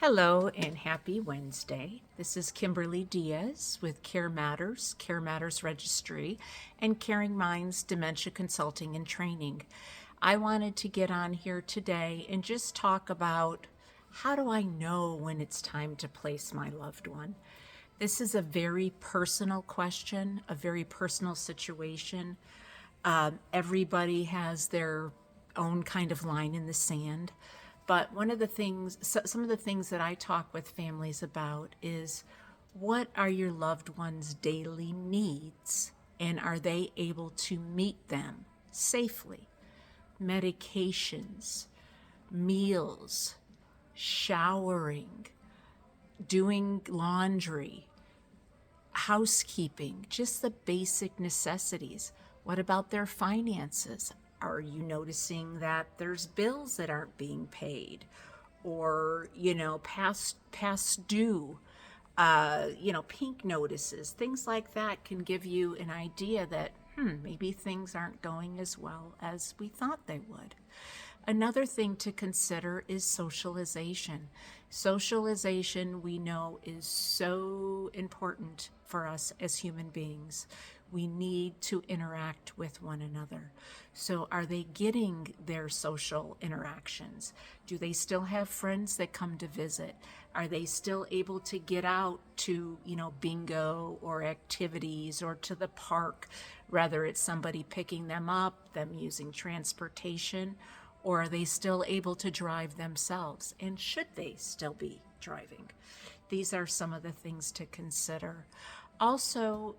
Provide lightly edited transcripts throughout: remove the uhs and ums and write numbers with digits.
Hello and happy Wednesday. This is Kimberly Diaz with Care Matters Registry, and Caring Minds Dementia Consulting and Training. I wanted to get on here today and just talk about how do I know when it's time to place my loved one. This is a very personal question, a very personal situation. Everybody has their own kind of line in the sand. But one of the things, some of the things that I talk with families about is what are your loved one's daily needs and are they able to meet them safely? Medications, meals, showering, doing laundry, housekeeping, just the basic necessities. What about their finances? Are you noticing that there's bills that aren't being paid or, past due, pink notices, things like that can give you an idea that, maybe things aren't going as well as we thought they would. Another thing to consider is socialization. Socialization, we know, is so important for us as human beings. We need to interact with one another. So are they getting their social interactions? Do they still have friends that come to visit? Are they still able to get out to, bingo or activities or to the park, whether it's somebody picking them up, them using transportation, or are they still able to drive themselves? And should they still be driving? These are some of the things to consider. Also,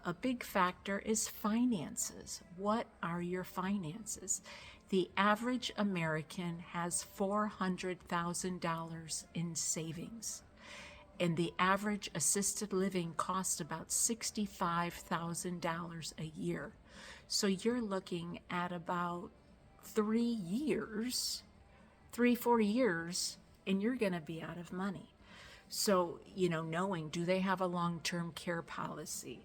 a big factor is finances. What are your finances? The average American has $400,000 in savings, and the average assisted living costs about $65,000 a year. So you're looking at about 4 years, and you're going to be out of money. So, knowing, do they have a long-term care policy?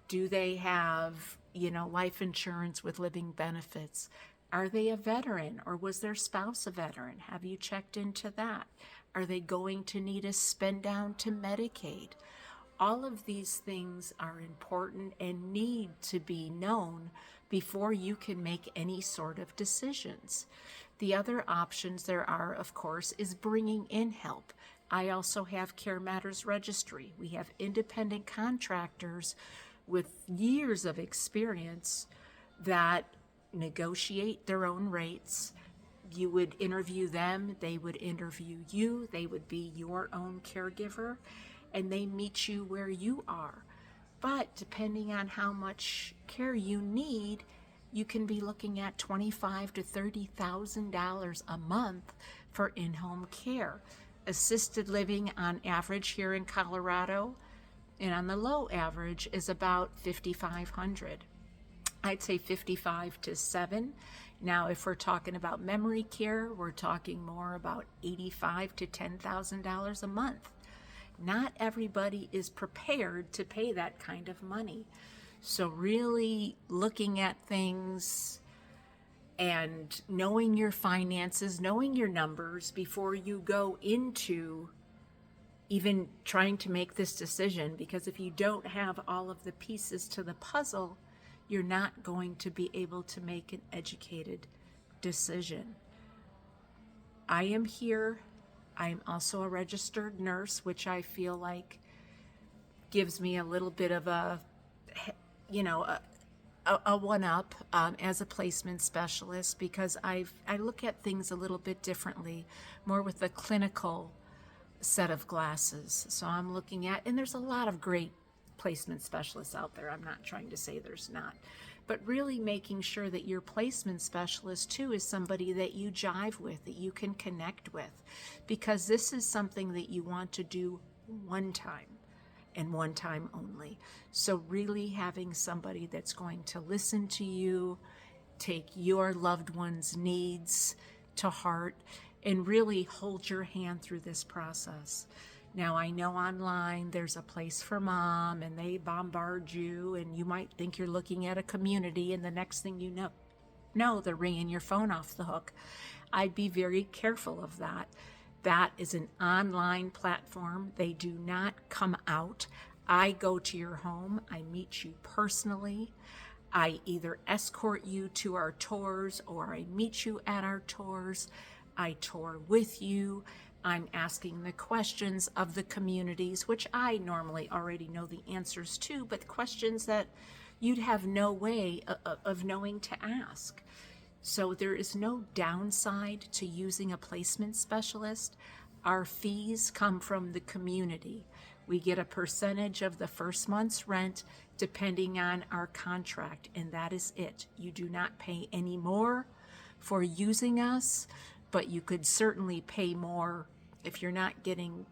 Do they have, life insurance with living benefits? Are they a veteran or was their spouse a veteran? Have you checked into that? Are they going to need a spend down to Medicaid? All of these things are important and need to be known before you can make any sort of decisions. The other options there are, of course, is bringing in help. I also have Care Matters Registry. We have independent contractors with years of experience that negotiate their own rates. You would interview them, they would interview you, they would be your own caregiver, and they meet you where you are. But depending on how much care you need, you can be looking at $25,000 to $30,000 a month for in-home care. Assisted living on average here in Colorado and on the low average is about $5,500. I'd say 55 to 7. Now, if we're talking about memory care, we're talking more about $85,000 to $10,000 a month. Not everybody is prepared to pay that kind of money. So really looking at things and knowing your finances, knowing your numbers before you go into even trying to make this decision, because if you don't have all of the pieces to the puzzle, you're not going to be able to make an educated decision. I am here. I'm also a registered nurse, which I feel like gives me a little bit of a one-up as a placement specialist, because I look at things a little bit differently, more with a clinical set of glasses. So I'm looking at, and there's a lot of great placement specialists out there. I'm not trying to say there's not, but really making sure that your placement specialist too is somebody that you jive with, that you can connect with, because this is something that you want to do one time and one time only. So really having somebody that's going to listen to you, take your loved one's needs to heart, and really hold your hand through this process. Now, I know online there's a place for mom and they bombard you and you might think you're looking at a community, and the next thing you know, they're ringing your phone off the hook. I'd be very careful of that. That is an online platform. They do not come out. I go to your home. I meet you personally. I either escort you to our tours or I meet you at our tours. I tour with you. I'm asking the questions of the communities, which I normally already know the answers to, but questions that you'd have no way of knowing to ask. So there is no downside to using a placement specialist. Our fees come from the community. We get a percentage of the first month's rent depending on our contract, and that is it. You do not pay any more for using us, but you could certainly pay more if you're not getting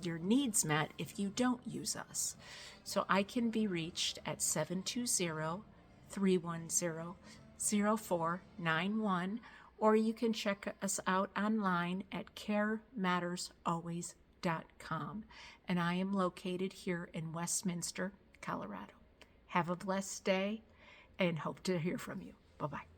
your needs met if you don't use us. So I can be reached at 720-310-0491, or you can check us out online at caremattersalways.com. And I am located here in Westminster, Colorado. Have a blessed day and hope to hear from you. Bye-bye.